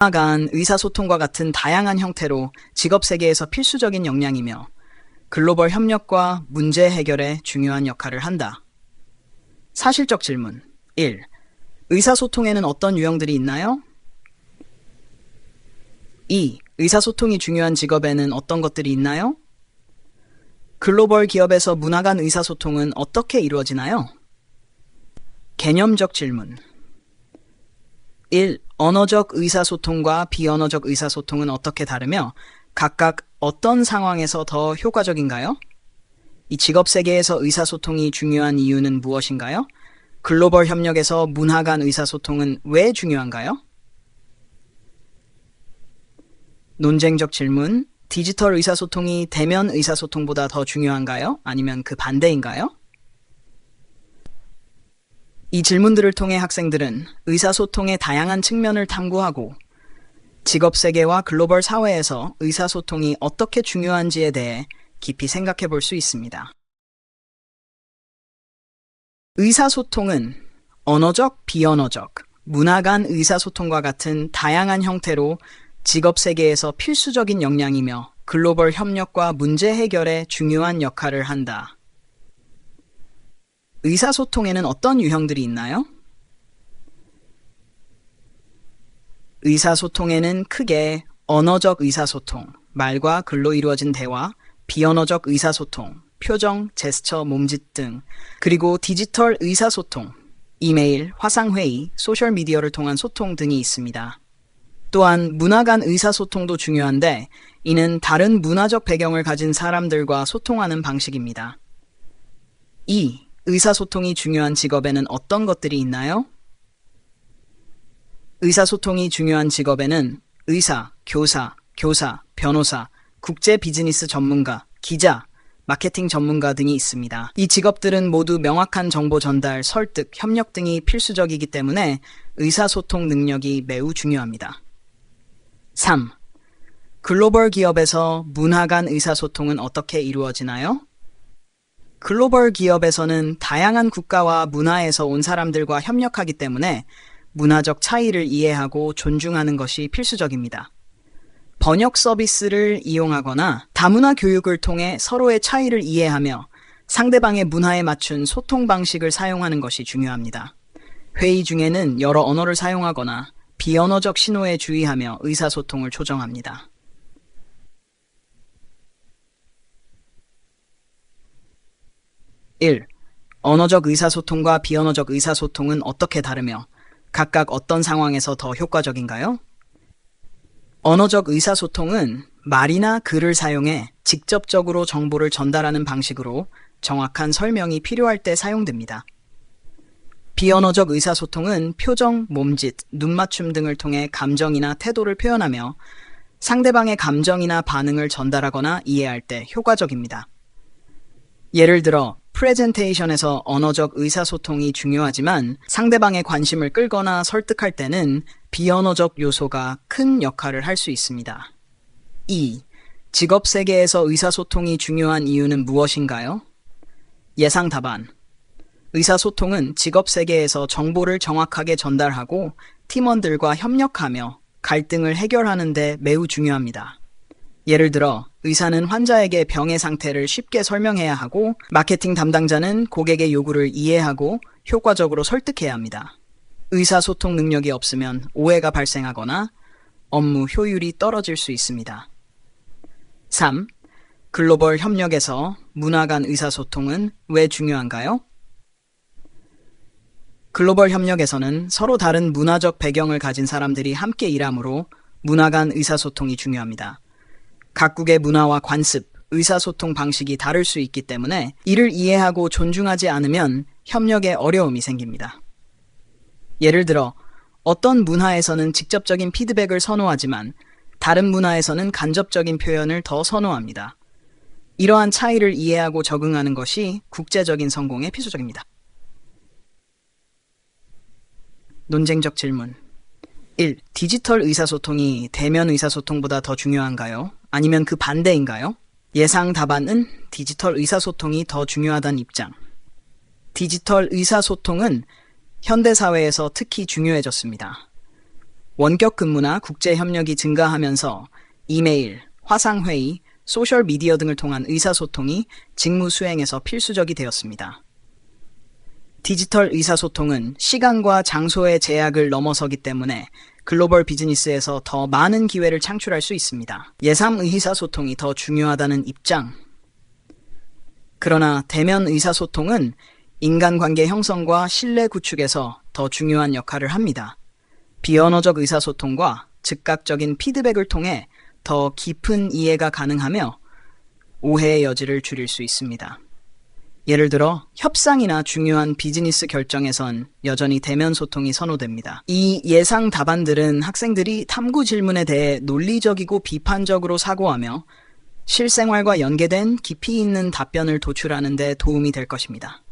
간 의사소통과 같은 다양한 형태로 직업 세계에서 필수적인 역량이며 글로벌 협력과 문제 해결에 중요한 역할을 한다. 사실적 질문 1. 의사소통에는 어떤 유형들이 있나요? 2. 의사소통이 중요한 직업에는 어떤 것들이 있나요? 글로벌 기업에서 문화 간 의사소통은 어떻게 이루어지나요? 개념적 질문 1. 언어적 의사소통과 비언어적 의사소통은 어떻게 다르며 각각 어떤 상황에서 더 효과적인가요? 이 직업 세계에서 의사소통이 중요한 이유는 무엇인가요? 글로벌 협력에서 문화 간 의사소통은 왜 중요한가요? 논쟁적 질문. 디지털 의사소통이 대면 의사소통보다 더 중요한가요? 아니면 그 반대인가요? 이 질문들을 통해 학생들은 의사소통의 다양한 측면을 탐구하고 직업 세계와 글로벌 사회에서 의사소통이 어떻게 중요한지에 대해 깊이 생각해 볼 수 있습니다. 의사소통은 언어적, 비언어적, 문화 간 의사소통과 같은 다양한 형태로 직업 세계에서 필수적인 역량이며 글로벌 협력과 문제 해결에 중요한 역할을 한다. 의사소통에는 어떤 유형들이 있나요? 의사소통에는 크게 언어적 의사소통, 말과 글로 이루어진 대화, 비언어적 의사소통, 표정, 제스처, 몸짓 등, 그리고 디지털 의사소통, 이메일, 화상회의, 소셜미디어를 통한 소통 등이 있습니다. 또한 문화 간 의사소통도 중요한데 이는 다른 문화적 배경을 가진 사람들과 소통하는 방식입니다. 2. 의사소통이 중요한 직업에는 어떤 것들이 있나요? 의사소통이 중요한 직업에는 의사, 교사, 변호사, 국제 비즈니스 전문가, 기자, 마케팅 전문가 등이 있습니다. 이 직업들은 모두 명확한 정보 전달, 설득, 협력 등이 필수적이기 때문에 의사소통 능력이 매우 중요합니다. 3. 글로벌 기업에서 문화 간 의사소통은 어떻게 이루어지나요? 글로벌 기업에서는 다양한 국가와 문화에서 온 사람들과 협력하기 때문에 문화적 차이를 이해하고 존중하는 것이 필수적입니다. 번역 서비스를 이용하거나 다문화 교육을 통해 서로의 차이를 이해하며 상대방의 문화에 맞춘 소통 방식을 사용하는 것이 중요합니다. 회의 중에는 여러 언어를 사용하거나 비언어적 신호에 주의하며 의사소통을 조정합니다. 1. 언어적 의사소통과 비언어적 의사소통은 어떻게 다르며 각각 어떤 상황에서 더 효과적인가요? 언어적 의사소통은 말이나 글을 사용해 직접적으로 정보를 전달하는 방식으로 정확한 설명이 필요할 때 사용됩니다. 비언어적 의사소통은 표정, 몸짓, 눈맞춤 등을 통해 감정이나 태도를 표현하며 상대방의 감정이나 반응을 전달하거나 이해할 때 효과적입니다. 예를 들어 프레젠테이션에서 언어적 의사소통이 중요하지만 상대방의 관심을 끌거나 설득할 때는 비언어적 요소가 큰 역할을 할 수 있습니다. 2. 직업 세계에서 의사소통이 중요한 이유는 무엇인가요? 예상 답안. 의사소통은 직업 세계에서 정보를 정확하게 전달하고 팀원들과 협력하며 갈등을 해결하는 데 매우 중요합니다. 예를 들어 의사는 환자에게 병의 상태를 쉽게 설명해야 하고 마케팅 담당자는 고객의 요구를 이해하고 효과적으로 설득해야 합니다. 의사소통 능력이 없으면 오해가 발생하거나 업무 효율이 떨어질 수 있습니다. 3. 글로벌 협력에서 문화 간 의사소통은 왜 중요한가요? 글로벌 협력에서는 서로 다른 문화적 배경을 가진 사람들이 함께 일하므로 문화 간 의사소통이 중요합니다. 각국의 문화와 관습, 의사소통 방식이 다를 수 있기 때문에 이를 이해하고 존중하지 않으면 협력에 어려움이 생깁니다. 예를 들어 어떤 문화에서는 직접적인 피드백을 선호하지만 다른 문화에서는 간접적인 표현을 더 선호합니다. 이러한 차이를 이해하고 적응하는 것이 국제적인 성공에 필수적입니다. 논쟁적 질문 1. 디지털 의사소통이 대면 의사소통보다 더 중요한가요? 아니면 그 반대인가요? 예상 답안은 디지털 의사소통이 더 중요하다는 입장. 디지털 의사소통은 현대사회에서 특히 중요해졌습니다. 원격 근무나 국제 협력이 증가하면서 이메일, 화상회의, 소셜미디어 등을 통한 의사소통이 직무 수행에서 필수적이 되었습니다. 디지털 의사소통은 시간과 장소의 제약을 넘어서기 때문에 글로벌 비즈니스에서 더 많은 기회를 창출할 수 있습니다. 예상 의사소통이 더 중요하다는 입장. 그러나 대면 의사소통은 인간관계 형성과 신뢰 구축에서 더 중요한 역할을 합니다. 비언어적 의사소통과 즉각적인 피드백을 통해 더 깊은 이해가 가능하며 오해의 여지를 줄일 수 있습니다. 예를 들어 협상이나 중요한 비즈니스 결정에선 여전히 대면 소통이 선호됩니다. 이 예상 답안들은 학생들이 탐구 질문에 대해 논리적이고 비판적으로 사고하며 실생활과 연계된 깊이 있는 답변을 도출하는 데 도움이 될 것입니다.